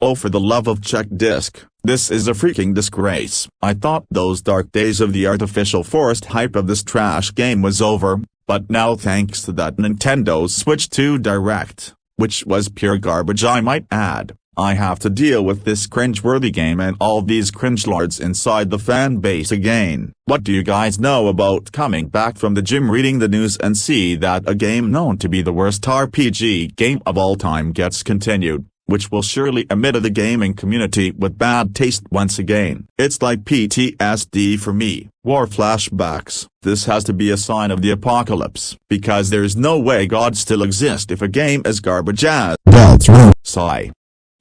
Oh, for the love of check disc, this is a freaking disgrace. I thought those dark days of the artificial forced hype of this trash game was over, but now thanks to that Nintendo Switch 2 Direct, which was pure garbage I might add, I have to deal with this cringe-worthy game and all these cringelords inside the fan base again. What do you guys know about coming back from the gym, reading the news and see that a game known to be the worst RPG game of all time gets continued, which will surely embed the gaming community with bad taste once again? It's like PTSD for me. War flashbacks. This has to be a sign of the apocalypse, because there's no way God still exists if a game is garbage as Deltarune. Sigh.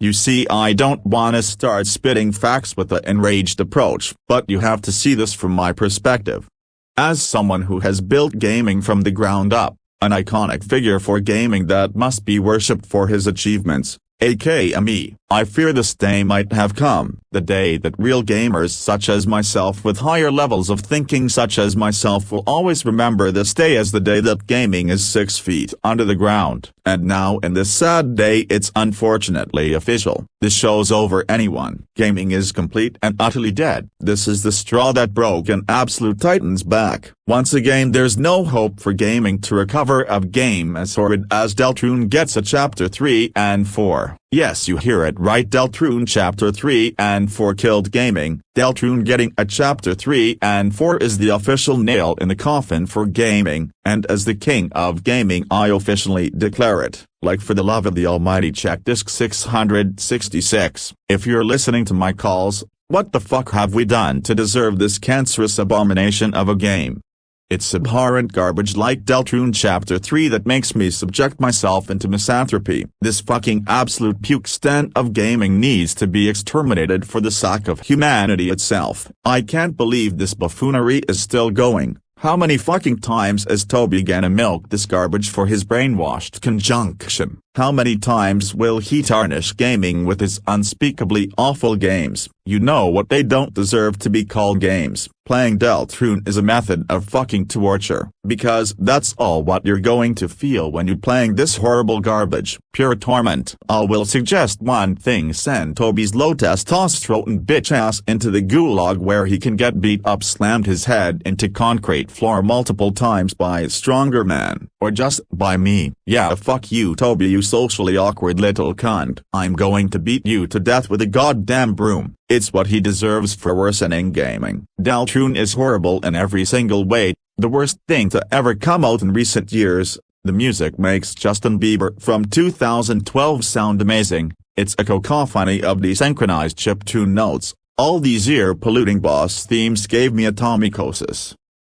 You see, I don't wanna start spitting facts with an enraged approach, but you have to see this from my perspective. As someone who has built gaming from the ground up, an iconic figure for gaming that must be worshipped for his achievements, aka me, I fear this day might have come, the day that real gamers such as myself with higher levels of thinking such as myself will always remember this day as the day that gaming is 6 feet under the ground. And now in this sad day it's unfortunately official. The show's over, anyone. Gaming is complete and utterly dead. This is the straw that broke an absolute titan's back. Once again there's no hope for gaming to recover. A game as horrid as Deltarune gets a Chapter 3 and 4. Yes, you hear it right, Deltarune Chapter 3 and 4 killed gaming. Deltarune getting a Chapter 3 and 4 is the official nail in the coffin for gaming, and as the king of gaming I officially declare it. Like, for the love of the almighty, check disc 666. If you're listening to my calls, what the fuck have we done to deserve this cancerous abomination of a game? It's abhorrent garbage like Deltarune Chapter 3 that makes me subject myself into misanthropy. This fucking absolute puke stand of gaming needs to be exterminated for the sake of humanity itself. I can't believe this buffoonery is still going. How many fucking times is Toby gonna milk this garbage for his brainwashed conjunction? How many times will he tarnish gaming with his unspeakably awful games? You know what, they don't deserve to be called games. Playing Deltarune is a method of fucking torture, because that's all what you're going to feel when you're playing this horrible garbage. Pure torment. I will suggest one thing: send Toby's low testosterone bitch ass into the gulag where he can get beat up, slammed his head into concrete floor multiple times by a stronger man, or just by me. Yeah, fuck you Toby, you socially awkward little cunt. I'm going to beat you to death with a goddamn broom. It's what he deserves for worsening gaming. Deltarune is horrible in every single way, the worst thing to ever come out in recent years. The music makes Justin Bieber from 2012 sound amazing. It's a cacophony of desynchronized chiptune notes. All these ear-polluting boss themes gave me atomicosis.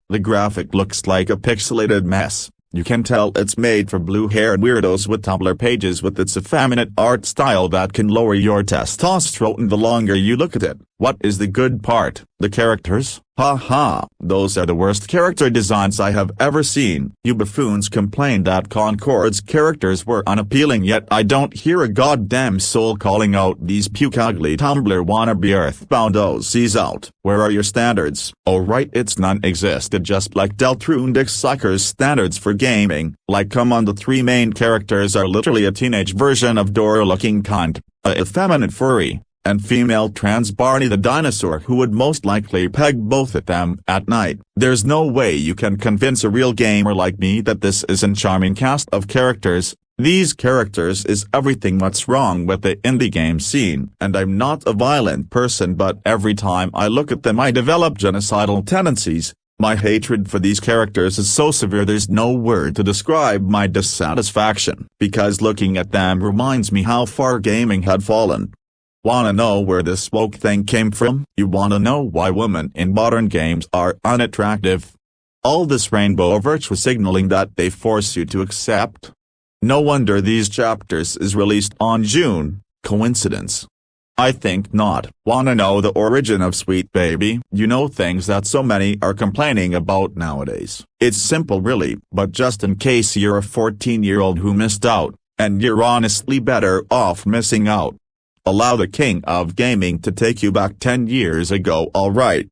The graphic looks like a pixelated mess. You can tell it's made for blue-haired weirdos with Tumblr pages with its effeminate art style that can lower your testosterone the longer you look at it. What is the good part? The characters? Ha ha, those are the worst character designs I have ever seen. You buffoons complained that Concord's characters were unappealing, yet I don't hear a goddamn soul calling out these puke ugly Tumblr wannabe earthbound OCs out. Where are your standards? Oh right, it's non-existent, just like Deltarune dick suckers standards for gaming. Like, come on, the three main characters are literally a teenage version of Dora-looking cunt, a effeminate furry, and female trans Barney the dinosaur who would most likely peg both of them at night. There's no way you can convince a real gamer like me that this is a charming cast of characters. These characters is everything what's wrong with the indie game scene. And I'm not a violent person, but every time I look at them I develop genocidal tendencies. My hatred for these characters is so severe there's no word to describe my dissatisfaction, because looking at them reminds me how far gaming had fallen. Wanna know where this woke thing came from? You wanna know why women in modern games are unattractive? All this rainbow virtue signaling that they force you to accept? No wonder these chapters is released on June. Coincidence? I think not. Wanna know the origin of Sweet Baby? You know, things that so many are complaining about nowadays. It's simple really, but just in case you're a 14-year-old who missed out, and you're honestly better off missing out. Allow the king of gaming to take you back 10 years ago, alright?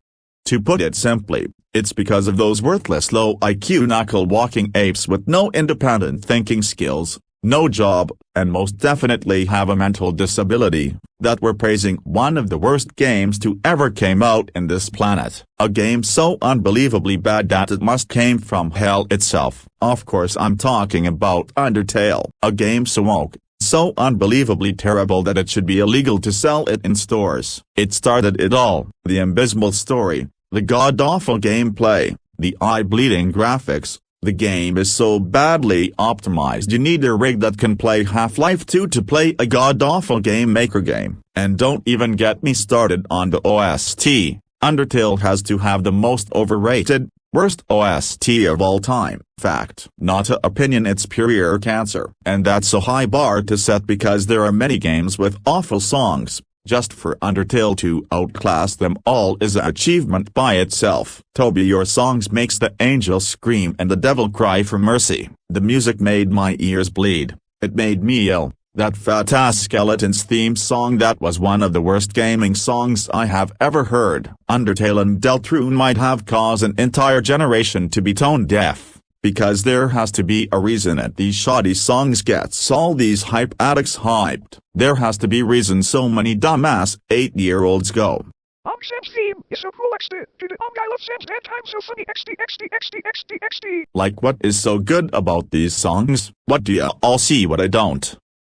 To put it simply, it's because of those worthless low IQ knuckle-walking apes with no independent thinking skills, no job, and most definitely have a mental disability, that we're praising one of the worst games to ever came out in this planet. A game so unbelievably bad that it must came from hell itself. Of course I'm talking about Undertale. A game so woke, so unbelievably terrible that it should be illegal to sell it in stores. It started it all, the abysmal story, the god-awful gameplay, the eye-bleeding graphics. The game is so badly optimized you need a rig that can play Half-Life 2 to play a god-awful game maker game. And don't even get me started on the OST. Undertale has to have the most overrated, worst OST of all time. Fact. Not a opinion, it's pure cancer. And that's a high bar to set because there are many games with awful songs. Just for Undertale to outclass them all is an achievement by itself. Toby, your songs makes the angels scream and the devil cry for mercy. The music made my ears bleed. It made me ill. That fat-ass Skeleton's theme song, that was one of the worst gaming songs I have ever heard. Undertale and Deltarune might have caused an entire generation to be tone deaf. Because there has to be a reason that these shoddy songs gets all these hype addicts hyped. There has to be reason so many dumbass 8-year-olds go. Sam's theme is so cool XD. I love Sam's bad time so funny XD. Like what is so good about these songs? What do you all see what I don't?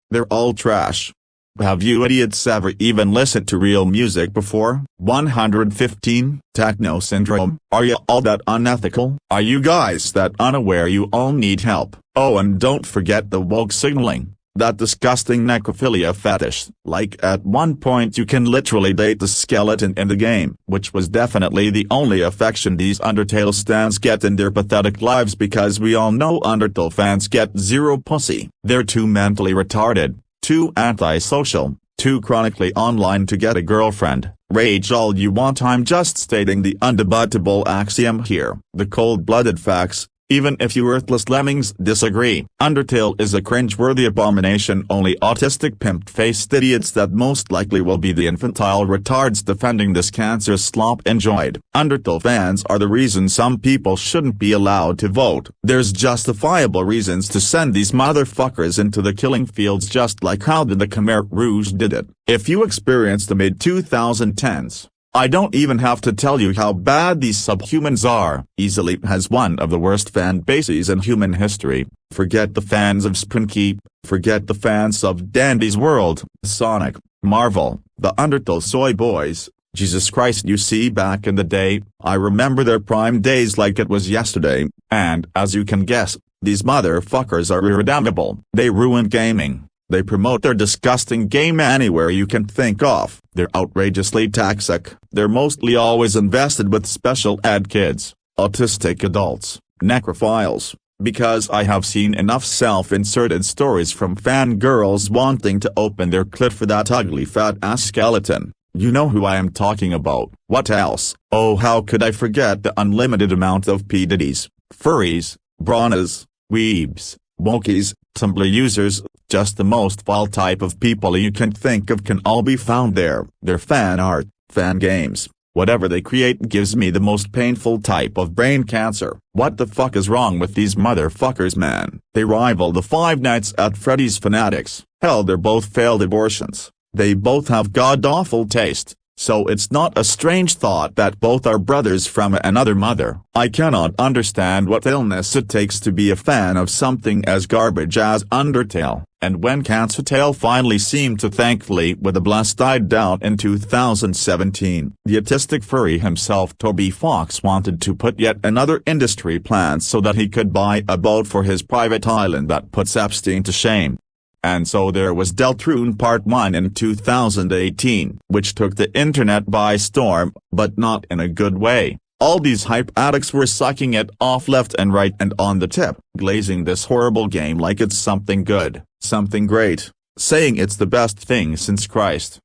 They're all trash. Have you idiots ever even listened to real music before? 115, Techno Syndrome. Are you all that unethical? Are you guys that unaware you all need help? Oh, and don't forget the woke signaling. That disgusting necrophilia fetish. Like at one point you can literally date the skeleton in the game, which was definitely the only affection these Undertale stans get in their pathetic lives, because we all know Undertale fans get zero pussy. They're too mentally retarded, too antisocial, too chronically online to get a girlfriend. Rage all you want, I'm just stating the undebatable axiom here. The cold-blooded facts. Even if you worthless lemmings disagree. Undertale is a cringe-worthy abomination. Only autistic pimp-faced idiots that most likely will be the infantile retards defending this cancer slop enjoyed. Undertale fans are the reason some people shouldn't be allowed to vote. There's justifiable reasons to send these motherfuckers into the killing fields, just like how the Khmer Rouge did it. If you experienced the mid-2010s, I don't even have to tell you how bad these subhumans are. Easily has one of the worst fan bases in human history. Forget the fans of Sprinky, forget the fans of Dandy's World, Sonic, Marvel, the Undertale soy boys. Jesus Christ, you see, back in the day, I remember their prime days like it was yesterday, and as you can guess, these motherfuckers are irredeemable. They ruin gaming. They promote their disgusting game anywhere you can think of. They're outrageously toxic. They're mostly always invested with special ed kids, autistic adults, necrophiles. Because I have seen enough self-inserted stories from fangirls wanting to open their clit for that ugly fat-ass skeleton. You know who I am talking about. What else? Oh, how could I forget the unlimited amount of P. Diddy's, furries, brawnas, weebs, wokies, Tumblr users, just the most vile type of people you can think of can all be found there. Their fan art, fan games, whatever they create gives me the most painful type of brain cancer. What the fuck is wrong with these motherfuckers, man? They rival the Five Nights at Freddy's fanatics. Hell, they're both failed abortions. They both have god-awful taste. So it's not a strange thought that both are brothers from another mother. I cannot understand what illness it takes to be a fan of something as garbage as Undertale, and when Cancertale finally seemed to thankfully with a blast died down in 2017, the autistic furry himself Toby Fox wanted to put yet another industry plant so that he could buy a boat for his private island that puts Epstein to shame. And so there was Deltarune Part 1 in 2018, which took the internet by storm, but not in a good way. All these hype addicts were sucking it off left and right and on the tip, glazing this horrible game like it's something good, something great, saying it's the best thing since Christ.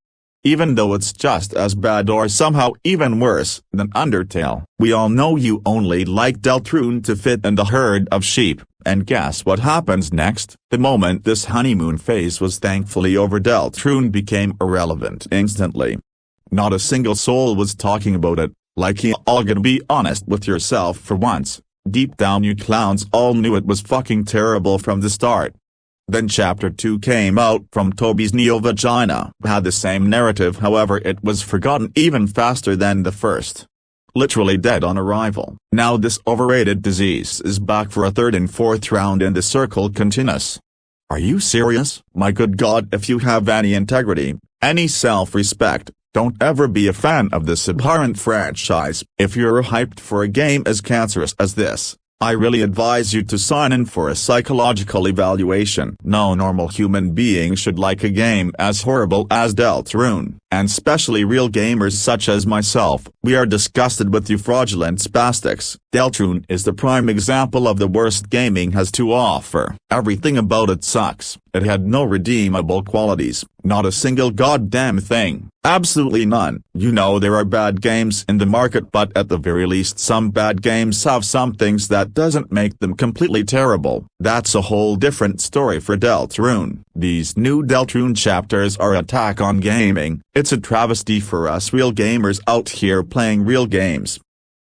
Even though it's just as bad or somehow even worse than Undertale. We all know you only like Deltarune to fit in the herd of sheep, and guess what happens next? The moment this honeymoon phase was thankfully over, Deltarune became irrelevant instantly. Not a single soul was talking about it, like you all gonna be honest with yourself for once. Deep down you clowns all knew it was fucking terrible from the start. Then Chapter 2 came out from Toby's neo-vagina. Had the same narrative, however it was forgotten even faster than the first. Literally dead on arrival. Now this overrated disease is back for a third and fourth round and the circle continues. Are you serious? My good God, if you have any integrity, any self-respect, don't ever be a fan of this abhorrent franchise. If you're hyped for a game as cancerous as this, I really advise you to sign in for a psychological evaluation. No normal human being should like a game as horrible as Deltarune, and especially real gamers such as myself. We are disgusted with you fraudulent spastics. Deltarune is the prime example of the worst gaming has to offer. Everything about it sucks. It had no redeemable qualities, not a single goddamn thing. Absolutely none. You know there are bad games in the market, but at the very least some bad games have some things that doesn't make them completely terrible. That's a whole different story for Deltarune. These new Deltarune chapters are an attack on gaming. It's a travesty for us real gamers out here playing real games.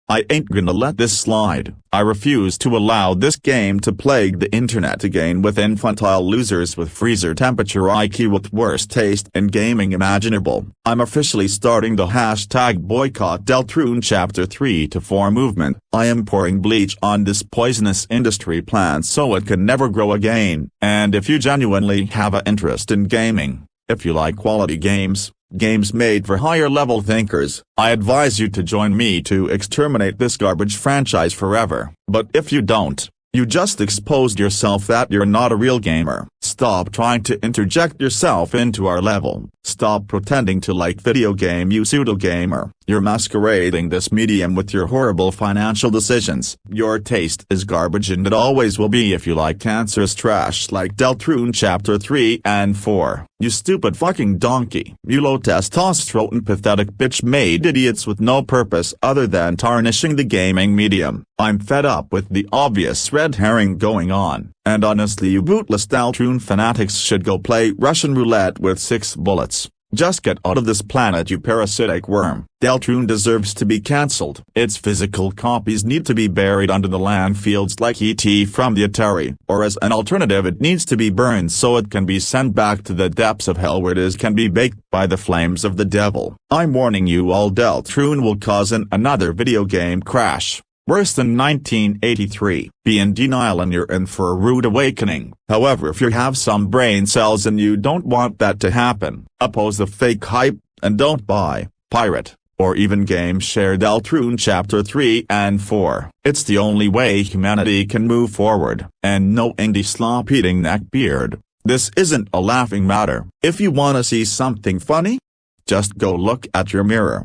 I ain't gonna let this slide. I refuse to allow this game to plague the internet again with infantile losers with freezer temperature IQ with worst taste in gaming imaginable. I'm officially starting the hashtag boycott Deltarune Chapter 3 to 4 movement. I am pouring bleach on this poisonous industry plant so it can never grow again. And if you genuinely have an interest in gaming, if you like quality games made for higher level thinkers, I advise you to join me to exterminate this garbage franchise forever. But if you don't, you just exposed yourself that you're not a real gamer. Stop trying to interject yourself into our level. Stop pretending to like video game, you pseudo gamer. You're masquerading this medium with your horrible financial decisions. Your taste is garbage and it always will be if you like cancerous trash like Deltarune Chapter 3 and 4. You stupid fucking donkey. You low testosterone pathetic bitch made idiots with no purpose other than tarnishing the gaming medium. I'm fed up with the obvious red herring going on. And honestly, you bootless Deltarune fanatics should go play Russian roulette with 6 bullets. Just get out of this planet, you parasitic worm. Deltarune deserves to be cancelled. Its physical copies need to be buried under the landfills like E.T. from the Atari. Or as an alternative, it needs to be burned so it can be sent back to the depths of hell where it is can be baked by the flames of the devil. I'm warning you all, Deltarune will cause another video game crash. Worse than 1983. Be in denial and you're in for a rude awakening. However, if you have some brain cells and you don't want that to happen, oppose the fake hype, and don't buy, pirate, or even game share Deltarune Chapter 3 and 4. It's the only way humanity can move forward. And no indie slop eating neckbeard. This isn't a laughing matter. If you wanna see something funny, just go look at your mirror.